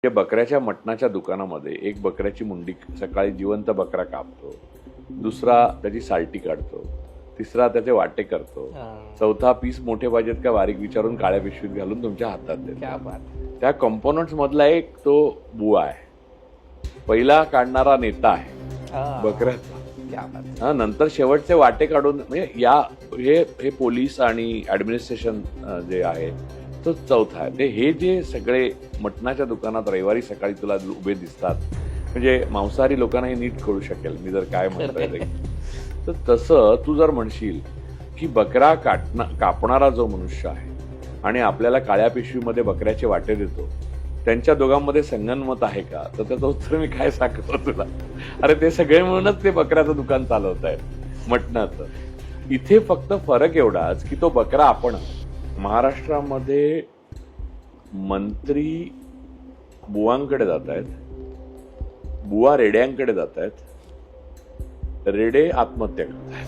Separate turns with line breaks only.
हे बकऱ्याच्या मटणाच्या दुकानामध्ये एक बकऱ्याची मुंडी सकाळी जिवंत बकरा कापतो, दुसरा त्याची साल्टी काढतो, तिसरा त्याचे वाटे करतो, चौथा पीस मोठे पाहिजेत का बारीक विचारून काळ्या पिशवीत घालून तुमच्या हातात देतो. त्या कंपोनंट्स मधला एक तो बुवा आहे, पहिला काढणारा नेता आहे बकऱ्याचा. नंतर शेवटचे वाटे काढून म्हणजे हे पोलीस आणि ऍडमिनिस्ट्रेशन जे आहे तो चौथा आहे. ते हे जे सगळे मटणाच्या दुकानात रविवारी सकाळी तुला उभे दिसतात, म्हणजे मांसाहारी लोकांना हे नीट कळू शकेल मी जर काय म्हणतोय ते. तर तसं तू जर म्हणशील की बकरा कापणारा जो मनुष्य आहे आणि आपल्याला काळ्या पिशवीमध्ये बकऱ्याचे वाटे देतो, त्यांच्या दोघांमध्ये संगनमत आहे का, तर त्याचं उत्तर मी काय सांगतो तुला. अरे ते सगळे मिळूनच ते बकऱ्याचं दुकान चालवत आहेत मटणाचं. इथे फक्त फरक एवढाच की तो बकरा आपण. महाराष्ट्रामध्ये मंत्री बुवांकडे जात आहेत, बुवा रेड्यांकडे जात आहेत, रेडे आत्महत्या करत आहेत.